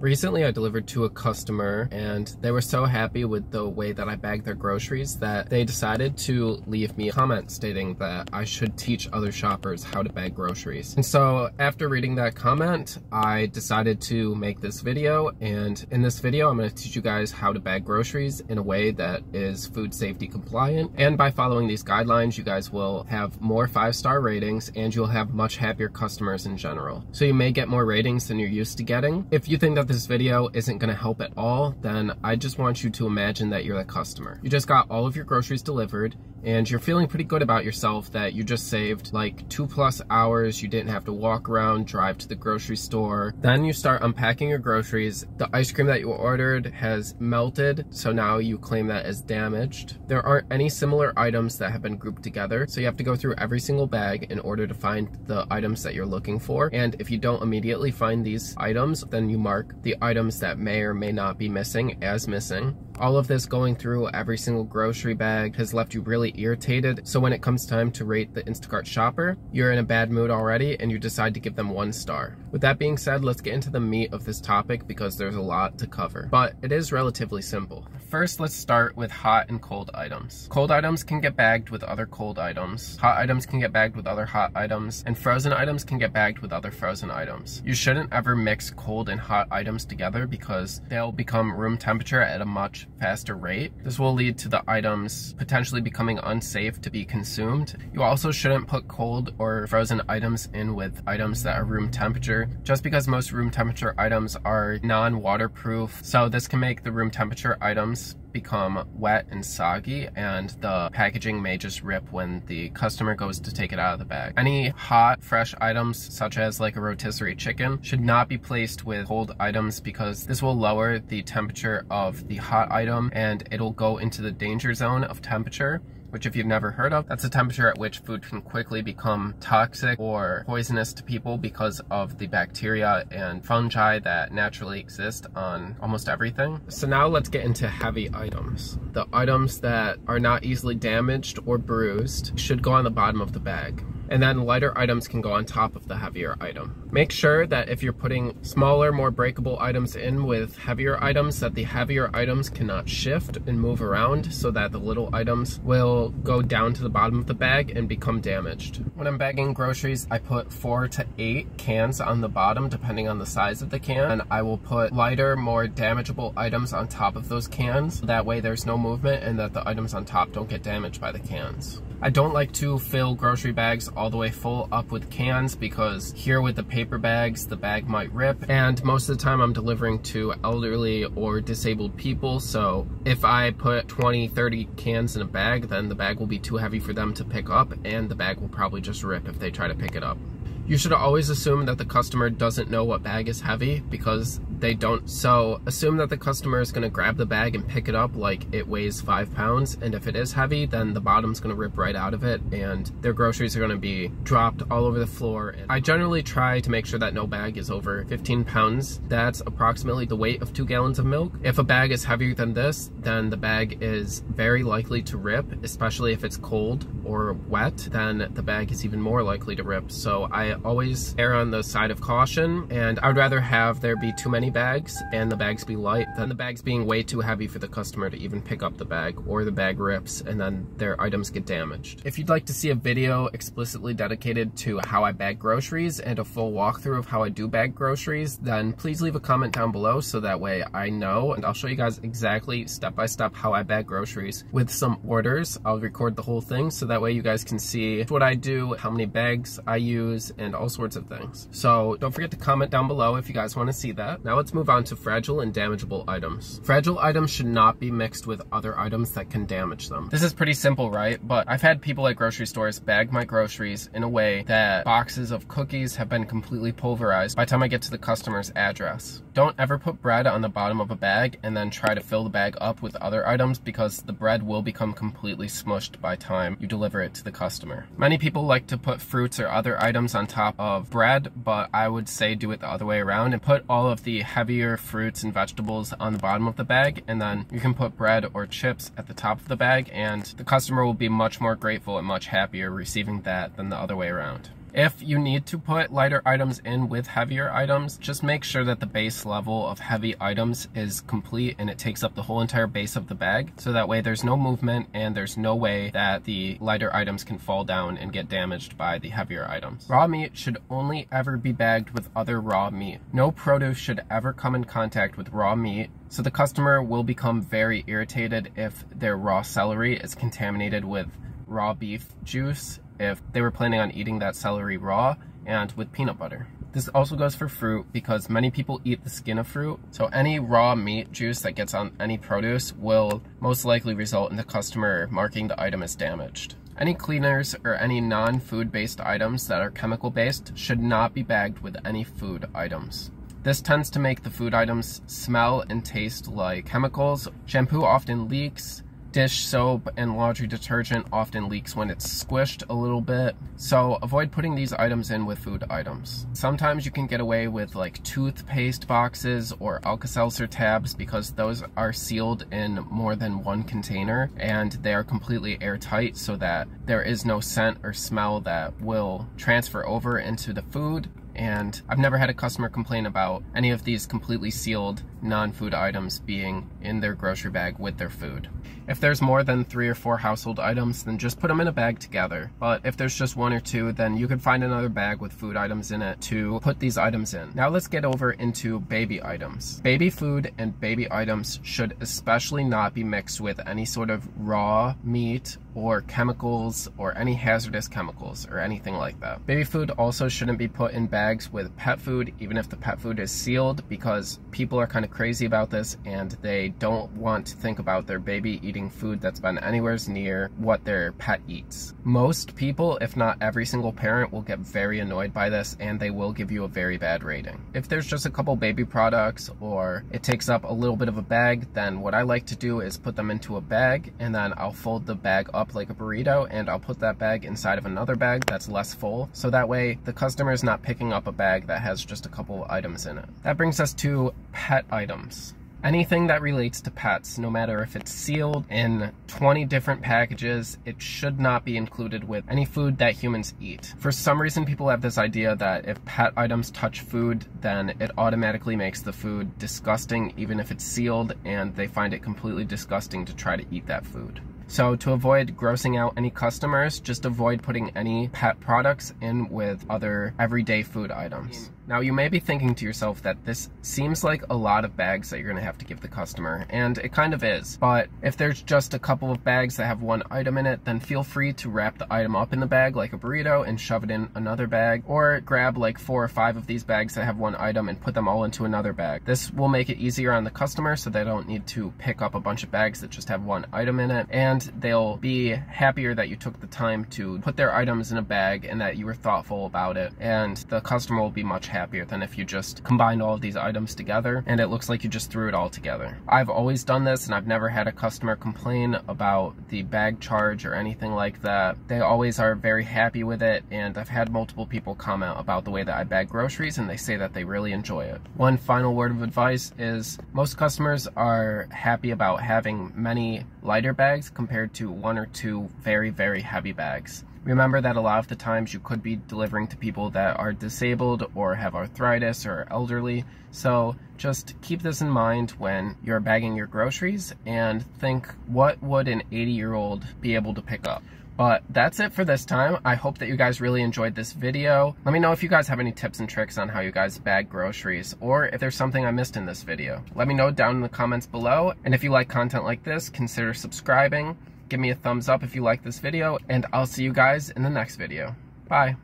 Recently I delivered to a customer and they were so happy with the way that I bagged their groceries that they decided to leave me a comment stating that I should teach other shoppers how to bag groceries. And so after reading that comment, I decided to make this video, and in this video I'm going to teach you guys how to bag groceries in a way that is food safety compliant, and by following these guidelines you guys will have more 5-star ratings and you'll have much happier customers in general. So you may get more ratings than you're used to getting. If you think that this video isn't going to help at all, then I just want you to imagine that you're the customer. You just got all of your groceries delivered and you're feeling pretty good about yourself that you just saved like 2+ hours. You didn't have to walk around, drive to the grocery store. Then you start unpacking your groceries. The ice cream that you ordered has melted, so now you claim that as damaged. There aren't any similar items that have been grouped together, so you have to go through every single bag in order to find the items that you're looking for. And if you don't immediately find these items, then you mark the items that may or may not be missing as missing. All of this going through every single grocery bag has left you really irritated, so when it comes time to rate the Instacart shopper, you're in a bad mood already and you decide to give them 1 star. With that being said, let's get into the meat of this topic because there's a lot to cover, but it is relatively simple. First, let's start with hot and cold items. Cold items can get bagged with other cold items, hot items can get bagged with other hot items, and frozen items can get bagged with other frozen items. You shouldn't ever mix cold and hot items together because they'll become room temperature at a much faster rate. This will lead to the items potentially becoming unsafe to be consumed. You also shouldn't put cold or frozen items in with items that are room temperature, just because most room temperature items are non-waterproof, so this can make the room temperature items become wet and soggy, and the packaging may just rip when the customer goes to take it out of the bag. Any hot, fresh items, such as like a rotisserie chicken, should not be placed with cold items because this will lower the temperature of the hot item and it'll go into the danger zone of temperature, which if you've never heard of, that's a temperature at which food can quickly become toxic or poisonous to people because of the bacteria and fungi that naturally exist on almost everything. So now let's get into heavy items. The items that are not easily damaged or bruised should go on the bottom of the bag. And then lighter items can go on top of the heavier item. Make sure that if you're putting smaller, more breakable items in with heavier items, that the heavier items cannot shift and move around so that the little items will go down to the bottom of the bag and become damaged. When I'm bagging groceries, I put 4 to 8 cans on the bottom depending on the size of the can, and I will put lighter, more damageable items on top of those cans. That way there's no movement and that the items on top don't get damaged by the cans. I don't like to fill grocery bags all the way full up with cans because here with the paper bags, the bag might rip, and most of the time I'm delivering to elderly or disabled people, so if I put 20-30 cans in a bag, then the bag will be too heavy for them to pick up and the bag will probably just rip if they try to pick it up. You should always assume that the customer doesn't know what bag is heavy because they don't. So assume that the customer is going to grab the bag and pick it up like it weighs 5 pounds, and if it is heavy, then the bottom's going to rip right out of it and their groceries are going to be dropped all over the floor. And I generally try to make sure that no bag is over 15 pounds. That's approximately the weight of 2 gallons of milk. If a bag is heavier than this, then the bag is very likely to rip, especially if it's cold or wet, then the bag is even more likely to rip. So I always err on the side of caution, and I would rather have there be too many bags and the bags be light than the bags being way too heavy for the customer to even pick up the bag, or the bag rips and then their items get damaged. If you'd like to see a video explicitly dedicated to how I bag groceries and a full walkthrough of how I do bag groceries, then please leave a comment down below so that way I know, and I'll show you guys exactly step by step how I bag groceries with some orders. I'll record the whole thing so that way you guys can see what I do, how many bags I use, and all sorts of things. So don't forget to comment down below if you guys want to see that. Now let's move on to fragile and damageable items. Fragile items should not be mixed with other items that can damage them. This is pretty simple, right? But I've had people at grocery stores bag my groceries in a way that boxes of cookies have been completely pulverized by the time I get to the customer's address. Don't ever put bread on the bottom of a bag and then try to fill the bag up with other items because the bread will become completely smushed by the time you deliver it to the customer. Many people like to put fruits or other items on top of bread, but I would say do it the other way around and put all of the heavier fruits and vegetables on the bottom of the bag, and then you can put bread or chips at the top of the bag, and the customer will be much more grateful and much happier receiving that than the other way around. If you need to put lighter items in with heavier items, just make sure that the base level of heavy items is complete and it takes up the whole entire base of the bag, so that way there's no movement and there's no way that the lighter items can fall down and get damaged by the heavier items. Raw meat should only ever be bagged with other raw meat. No produce should ever come in contact with raw meat, so the customer will become very irritated if their raw celery is contaminated with raw beef juice, if they were planning on eating that celery raw and with peanut butter. This also goes for fruit because many people eat the skin of fruit, so any raw meat juice that gets on any produce will most likely result in the customer marking the item as damaged. Any cleaners or any non-food based items that are chemical based should not be bagged with any food items. This tends to make the food items smell and taste like chemicals. Shampoo often leaks. Dish soap and laundry detergent often leaks when it's squished a little bit, so avoid putting these items in with food items. Sometimes you can get away with like toothpaste boxes or Alka-Seltzer tabs because those are sealed in more than one container and they are completely airtight so that there is no scent or smell that will transfer over into the food. And I've never had a customer complain about any of these completely sealed non-food items being in their grocery bag with their food. If there's more than 3 or 4 household items, then just put them in a bag together. But if there's just 1 or 2, then you could find another bag with food items in it to put these items in. Now let's get over into baby items. Baby food and baby items should especially not be mixed with any sort of raw meat or chemicals or any hazardous chemicals or anything like that. Baby food also shouldn't be put in bags with pet food, even if the pet food is sealed, because people are kind of crazy about this and they don't want to think about their baby eating food that's been anywhere near what their pet eats. Most people, if not every single parent, will get very annoyed by this and they will give you a very bad rating. If there's just a couple baby products or it takes up a little bit of a bag, then what I like to do is put them into a bag and then I'll fold the bag up like a burrito and I'll put that bag inside of another bag that's less full, so that way the customer is not picking up a bag that has just a couple items in it. That brings us to pet items. Anything that relates to pets, no matter if it's sealed in 20 different packages, it should not be included with any food that humans eat. For some reason, people have this idea that if pet items touch food, then it automatically makes the food disgusting, even if it's sealed, and they find it completely disgusting to try to eat that food. So to avoid grossing out any customers, just avoid putting any pet products in with other everyday food items. Now you may be thinking to yourself that this seems like a lot of bags that you're going to have to give the customer, and it kind of is. But if there's just a couple of bags that have 1 item in it, then feel free to wrap the item up in the bag like a burrito and shove it in another bag, or grab like 4 or 5 of these bags that have 1 item and put them all into another bag. This will make it easier on the customer so they don't need to pick up a bunch of bags that just have 1 item in it, and they'll be happier that you took the time to put their items in a bag and that you were thoughtful about it, and the customer will be much happier than if you just combined all of these items together and it looks like you just threw it all together. I've always done this and I've never had a customer complain about the bag charge or anything like that. They always are very happy with it, and I've had multiple people comment about the way that I bag groceries and they say that they really enjoy it. One final word of advice is most customers are happy about having many lighter bags compared to 1 or 2 very, very heavy bags. Remember that a lot of the times you could be delivering to people that are disabled or have arthritis or elderly, so just keep this in mind when you're bagging your groceries and think, what would an 80-year-old be able to pick up? But that's it for this time. I hope that you guys really enjoyed this video. Let me know if you guys have any tips and tricks on how you guys bag groceries, or if there's something I missed in this video. Let me know down in the comments below, and if you like content like this, consider subscribing. Give me a thumbs up if you like this video, and I'll see you guys in the next video. Bye.